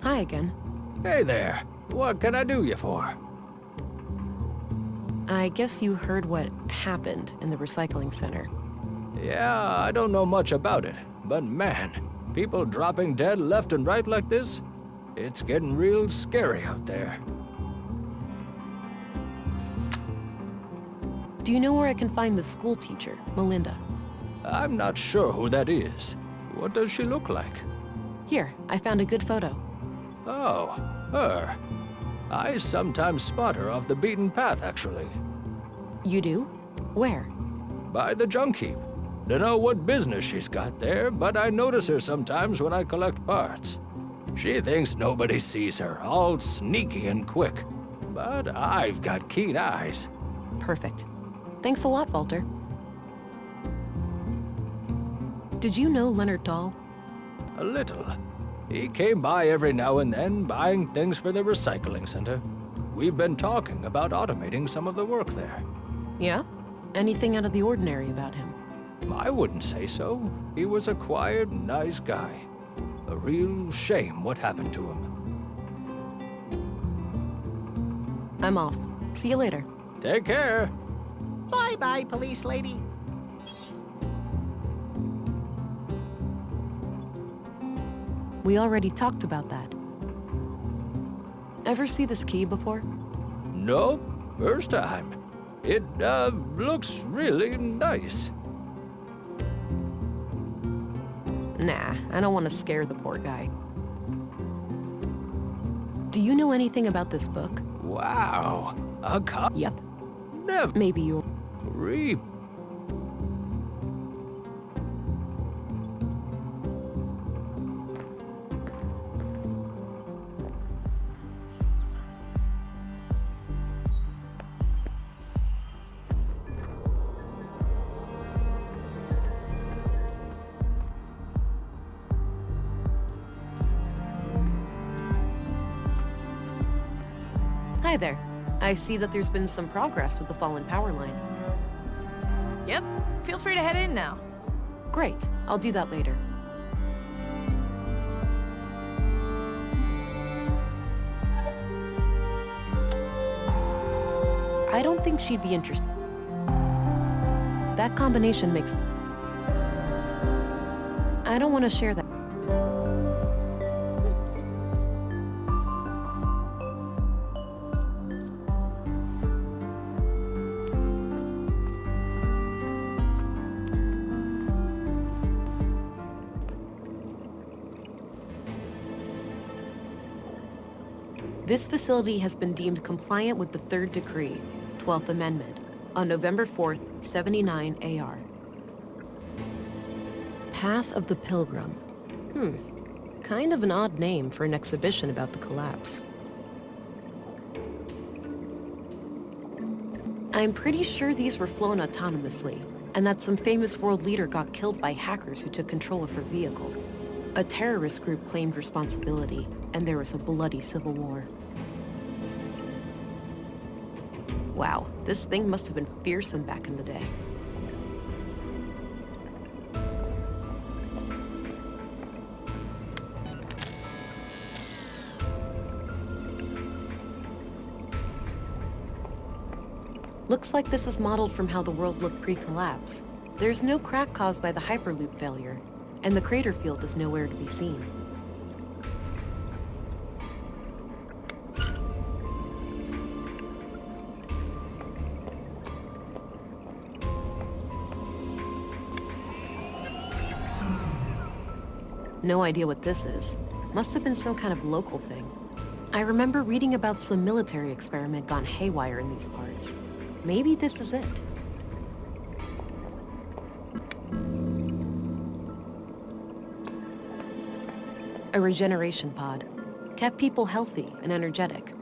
Hi again. Hey there. What can I do you for? I guess you heard what happened in the recycling center. Yeah, I don't know much about it, but man, people dropping dead left and right like this, it's getting real scary out there. Do you know where I can find the school teacher, Melinda? I'm not sure who that is. What does she look like? Here, I found a good photo. Oh, her. I sometimes spot her off the beaten path, actually. You do? Where? By the junk heap. Dunno what business she's got there, but I notice her sometimes when I collect parts. She thinks nobody sees her, all sneaky and quick. But I've got keen eyes. Perfect. Thanks a lot, Walter. Did you know Leonard Dahl? A little. He came by every now and then, buying things for the recycling center. We've been talking about automating some of the work there. Yeah? Anything out of the ordinary about him? I wouldn't say so. He was a quiet, nice guy. A real shame what happened to him. I'm off. See you later. Take care. Bye-bye, police lady. We already talked about that. Ever see this key before? Nope, first time. It, looks really nice. Nah, I don't want to scare the poor guy. Do you know anything about this book? Wow, a cop? Yep. Never Maybe you'll... reap. Hi there. I see that there's been some progress with the fallen power line. Yep, feel free to head in now. Great. I'll do that later. I don't think she'd be interested. That combination makes... I don't want to share that. This facility has been deemed compliant with the Third Decree, 12th Amendment, on November 4th, 79 AR. Path of the Pilgrim. Kind of an odd name for an exhibition about the collapse. I'm pretty sure these were flown autonomously, and that some famous world leader got killed by hackers who took control of her vehicle. A terrorist group claimed responsibility, and there was a bloody civil war. Wow, this thing must have been fearsome back in the day. Looks like this is modeled from how the world looked pre-collapse. There's no crack caused by the Hyperloop failure, and the crater field is nowhere to be seen. No idea what this is. Must have been some kind of local thing. I remember reading about some military experiment gone haywire in these parts. Maybe this is it. A regeneration pod. Kept people healthy and energetic.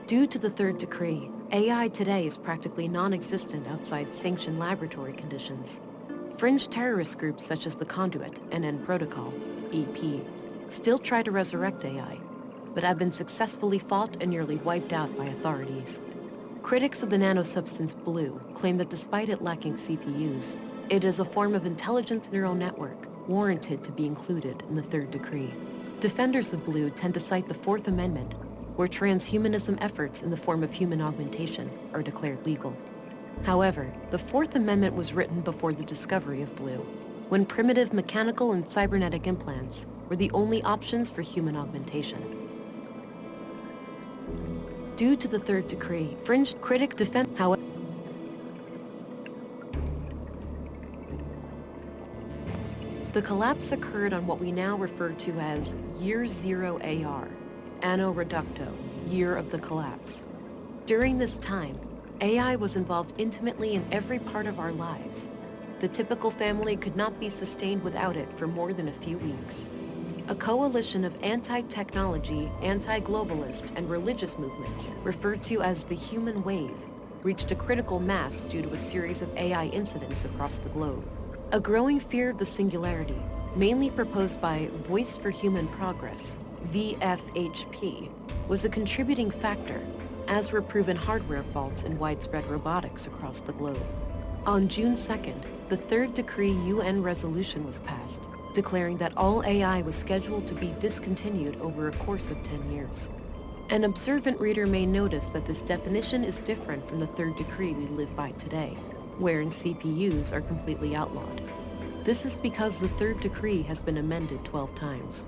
Due to the Third Decree, AI today is practically non-existent outside sanctioned laboratory conditions. Fringe terrorist groups such as the Conduit and N Protocol, EP, still try to resurrect AI, but have been successfully fought and nearly wiped out by authorities. Critics of the nanosubstance blue claim that despite it lacking CPUs, it is a form of intelligent neural network warranted to be included in the third decree. Defenders of blue tend to cite the Fourth Amendment, where transhumanism efforts in the form of human augmentation are declared legal. However, the Fourth Amendment was written before the discovery of blue, when primitive mechanical and cybernetic implants were the only options for human augmentation. Due to the third decree, fringe critic defend, however, the collapse occurred on what we now refer to as Year Zero AR, Anno Reducto, Year of the Collapse. During this time, AI was involved intimately in every part of our lives. The typical family could not be sustained without it for more than a few weeks. A coalition of anti-technology, anti-globalist, and religious movements, referred to as the human wave, reached a critical mass due to a series of AI incidents across the globe. A growing fear of the singularity, mainly proposed by Voice for Human Progress, VFHP, was a contributing factor, as were proven hardware faults in widespread robotics across the globe. On June 2nd, the third decree UN resolution was passed, declaring that all AI was scheduled to be discontinued over a course of 10 years. An observant reader may notice that this definition is different from the third decree we live by today, wherein CPUs are completely outlawed. This is because the third decree has been amended 12 times.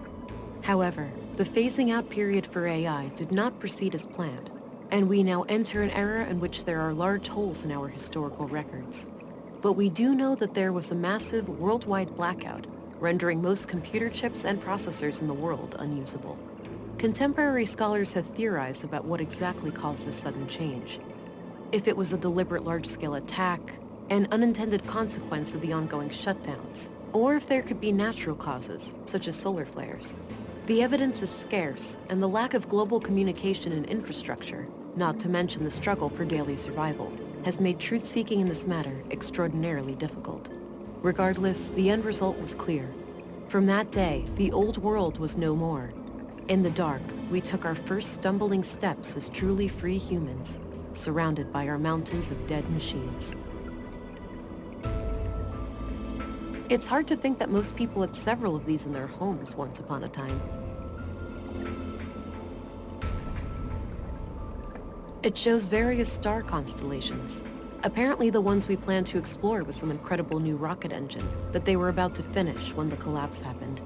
However, the phasing out period for AI did not proceed as planned, and we now enter an era in which there are large holes in our historical records. But we do know that there was a massive worldwide blackout, rendering most computer chips and processors in the world unusable. Contemporary scholars have theorized about what exactly caused this sudden change. If it was a deliberate large-scale attack, an unintended consequence of the ongoing shutdowns, or if there could be natural causes, such as solar flares. The evidence is scarce, and the lack of global communication and infrastructure, not to mention the struggle for daily survival, has made truth-seeking in this matter extraordinarily difficult. Regardless, the end result was clear. From that day, the old world was no more. In the dark, we took our first stumbling steps as truly free humans, surrounded by our mountains of dead machines. It's hard to think that most people had several of these in their homes once upon a time. It shows various star constellations. Apparently the ones we plan to explore with some incredible new rocket engine that they were about to finish when the collapse happened.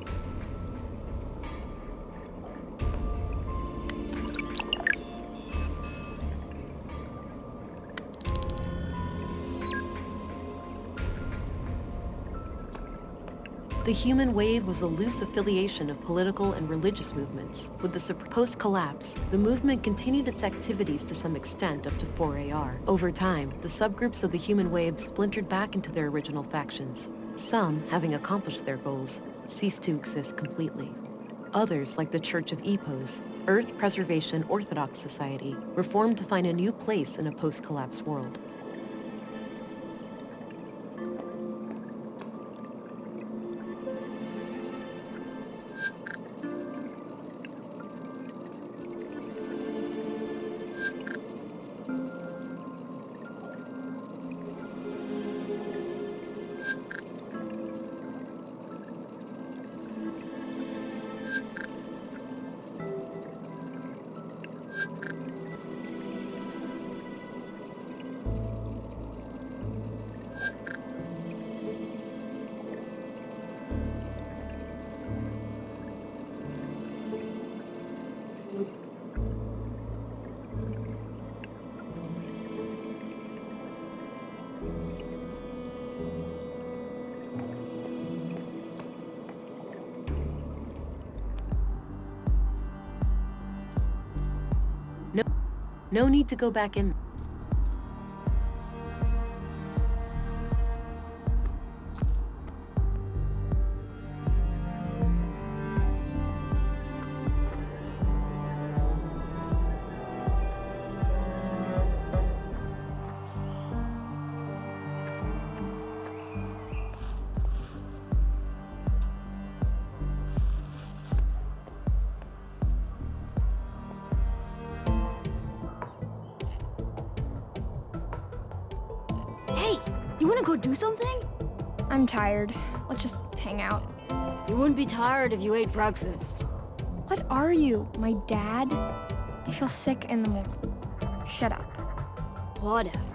The human wave was a loose affiliation of political and religious movements. With the post-collapse, the movement continued its activities to some extent up to 4AR. Over time, the subgroups of the human wave splintered back into their original factions. Some, having accomplished their goals, ceased to exist completely. Others, like the Church of Epos, Earth Preservation Orthodox Society, were formed to find a new place in a post-collapse world. No need to go back in. You wanna go do something? I'm tired. Let's just hang out. You wouldn't be tired if you ate breakfast. What are you, my dad? I feel sick in the morning. Shut up. Whatever.